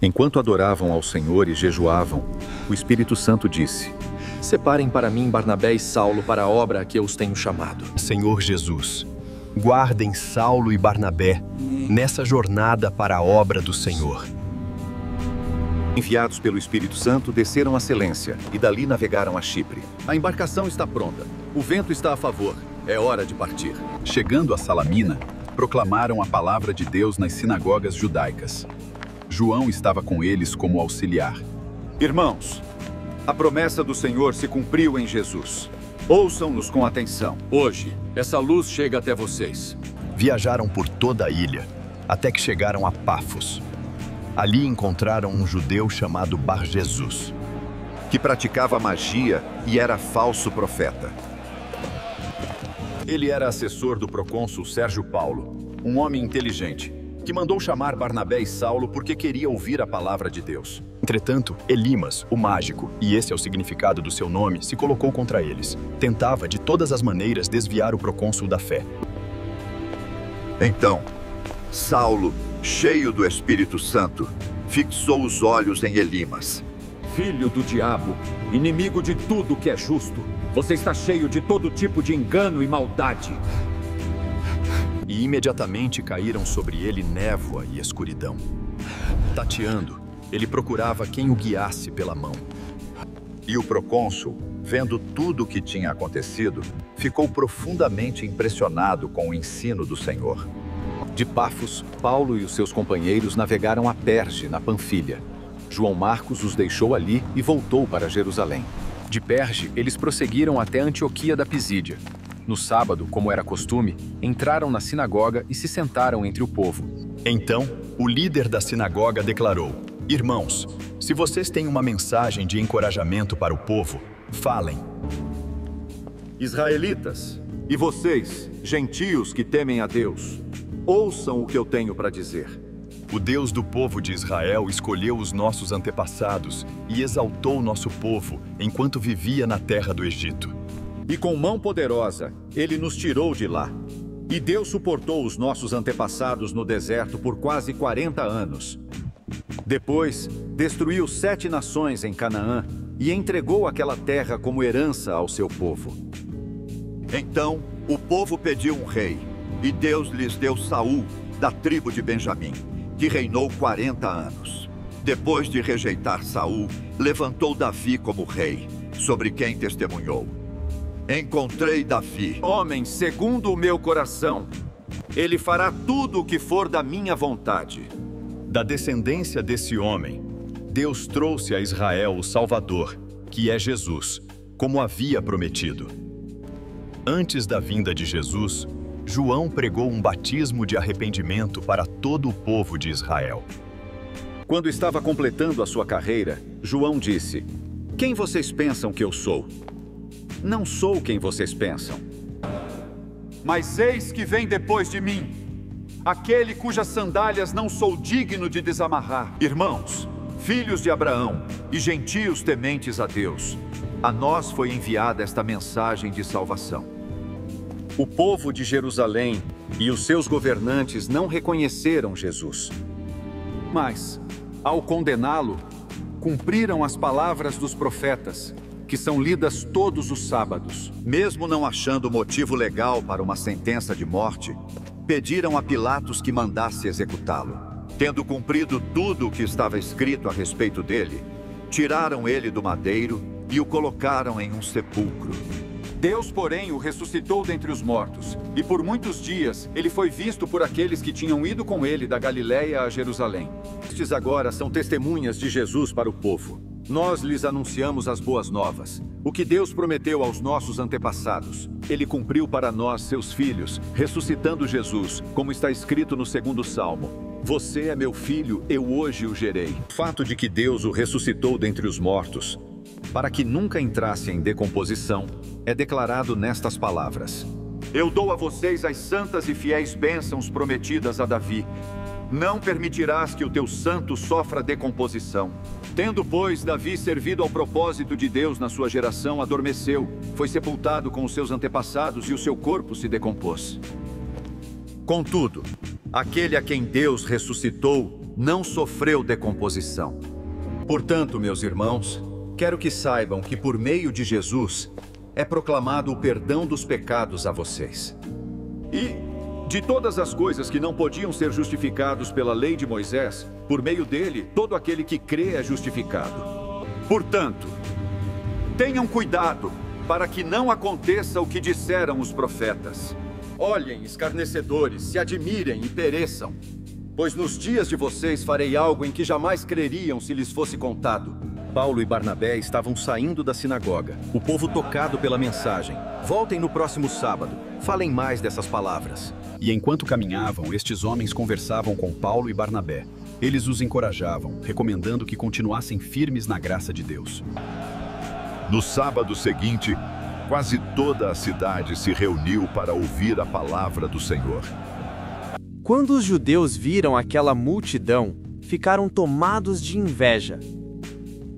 Enquanto adoravam ao Senhor e jejuavam, o Espírito Santo disse: Separem para mim Barnabé e Saulo para a obra a que eu os tenho chamado. Senhor Jesus, guardem Saulo e Barnabé nessa jornada para a obra do Senhor. Enviados pelo Espírito Santo, desceram a Selência e dali navegaram a Chipre. A embarcação está pronta. O vento está a favor. É hora de partir. Chegando a Salamina, proclamaram a palavra de Deus nas sinagogas judaicas. João estava com eles como auxiliar. Irmãos, a promessa do Senhor se cumpriu em Jesus. Ouçam-nos com atenção. Hoje, essa luz chega até vocês. Viajaram por toda a ilha, até que chegaram a Pafos. Ali encontraram um judeu chamado Bar-Jesus, que praticava magia e era falso profeta. Ele era assessor do procônsul Sérgio Paulo, um homem inteligente, que mandou chamar Barnabé e Saulo porque queria ouvir a palavra de Deus. Entretanto, Elimas, o mágico, e esse é o significado do seu nome, se colocou contra eles. Tentava, de todas as maneiras, desviar o procônsul da fé. Então, Saulo, cheio do Espírito Santo, fixou os olhos em Elimas. Filho do diabo, inimigo de tudo que é justo, você está cheio de todo tipo de engano e maldade. E imediatamente caíram sobre ele névoa e escuridão. Tateando, ele procurava quem o guiasse pela mão. E o procônsul, vendo tudo o que tinha acontecido, ficou profundamente impressionado com o ensino do Senhor. De Pafos, Paulo e os seus companheiros navegaram a Perge, na Panfilha. João Marcos os deixou ali e voltou para Jerusalém. De Perge, eles prosseguiram até Antioquia da Pisídia. No sábado, como era costume, entraram na sinagoga e se sentaram entre o povo. Então, o líder da sinagoga declarou: Irmãos, se vocês têm uma mensagem de encorajamento para o povo, falem. Israelitas, e vocês, gentios que temem a Deus, ouçam o que eu tenho para dizer. O Deus do povo de Israel escolheu os nossos antepassados e exaltou nosso povo enquanto vivia na terra do Egito. E com mão poderosa, ele nos tirou de lá. E Deus suportou os nossos antepassados no deserto por quase 40 anos. Depois, destruiu 7 nações em Canaã e entregou aquela terra como herança ao seu povo. Então, o povo pediu um rei, e Deus lhes deu Saul, da tribo de Benjamim, que reinou 40 anos. Depois de rejeitar Saul, levantou Davi como rei, sobre quem testemunhou: Encontrei Davi, homem segundo o meu coração. Ele fará tudo o que for da minha vontade. Da descendência desse homem, Deus trouxe a Israel o Salvador, que é Jesus, como havia prometido. Antes da vinda de Jesus, João pregou um batismo de arrependimento para todo o povo de Israel. Quando estava completando a sua carreira, João disse: Quem vocês pensam que eu sou? Não sou quem vocês pensam. Mas eis que vem depois de mim, aquele cujas sandálias não sou digno de desamarrar. Irmãos, filhos de Abraão e gentios tementes a Deus, a nós foi enviada esta mensagem de salvação. O povo de Jerusalém e os seus governantes não reconheceram Jesus. Mas, ao condená-lo, cumpriram as palavras dos profetas, que são lidas todos os sábados. Mesmo não achando motivo legal para uma sentença de morte, pediram a Pilatos que mandasse executá-lo. Tendo cumprido tudo o que estava escrito a respeito dele, tiraram ele do madeiro e o colocaram em um sepulcro. Deus, porém, o ressuscitou dentre os mortos, e por muitos dias ele foi visto por aqueles que tinham ido com ele da Galiléia a Jerusalém. Estes agora são testemunhas de Jesus para o povo. Nós lhes anunciamos as boas novas. O que Deus prometeu aos nossos antepassados, Ele cumpriu para nós, seus filhos, ressuscitando Jesus, como está escrito no 2º Salmo. Você é meu filho, eu hoje o gerei. O fato de que Deus o ressuscitou dentre os mortos, para que nunca entrasse em decomposição, é declarado nestas palavras: Eu dou a vocês as santas e fiéis bênçãos prometidas a Davi. Não permitirás que o teu santo sofra decomposição. Tendo, pois, Davi servido ao propósito de Deus na sua geração, adormeceu, foi sepultado com os seus antepassados e o seu corpo se decompôs. Contudo, aquele a quem Deus ressuscitou não sofreu decomposição. Portanto, meus irmãos, quero que saibam que por meio de Jesus é proclamado o perdão dos pecados a vocês. E de todas as coisas que não podiam ser justificados pela lei de Moisés, por meio dele, todo aquele que crê é justificado. Portanto, tenham cuidado para que não aconteça o que disseram os profetas. Olhem, escarnecedores, se admirem e pereçam, pois nos dias de vocês farei algo em que jamais creriam se lhes fosse contado. Paulo e Barnabé estavam saindo da sinagoga, o povo tocado pela mensagem. Voltem no próximo sábado, falem mais dessas palavras. E enquanto caminhavam, estes homens conversavam com Paulo e Barnabé. Eles os encorajavam, recomendando que continuassem firmes na graça de Deus. No sábado seguinte, quase toda a cidade se reuniu para ouvir a palavra do Senhor. Quando os judeus viram aquela multidão, ficaram tomados de inveja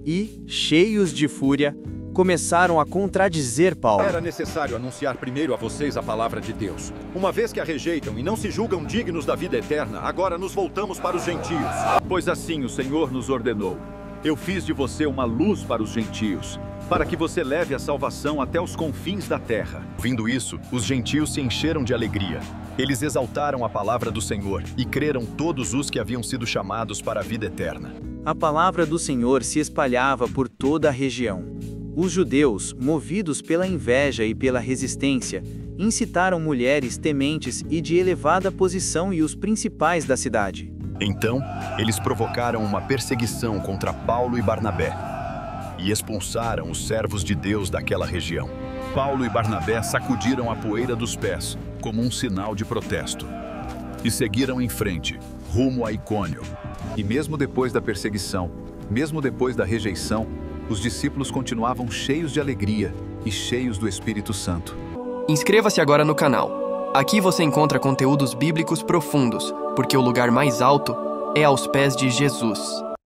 e, cheios de fúria, começaram a contradizer Paulo. Era necessário anunciar primeiro a vocês a palavra de Deus. Uma vez que a rejeitam e não se julgam dignos da vida eterna, agora nos voltamos para os gentios. Pois assim o Senhor nos ordenou. Eu fiz de você uma luz para os gentios, para que você leve a salvação até os confins da terra. Ouvindo isso, os gentios se encheram de alegria. Eles exaltaram a palavra do Senhor e creram todos os que haviam sido chamados para a vida eterna. A palavra do Senhor se espalhava por toda a região. Os judeus, movidos pela inveja e pela resistência, incitaram mulheres tementes e de elevada posição e os principais da cidade. Então, eles provocaram uma perseguição contra Paulo e Barnabé e expulsaram os servos de Deus daquela região. Paulo e Barnabé sacudiram a poeira dos pés como um sinal de protesto e seguiram em frente, rumo a Icônio. E mesmo depois da perseguição, mesmo depois da rejeição, os discípulos continuavam cheios de alegria e cheios do Espírito Santo. Inscreva-se agora no canal. Aqui você encontra conteúdos bíblicos profundos, porque o lugar mais alto é aos pés de Jesus.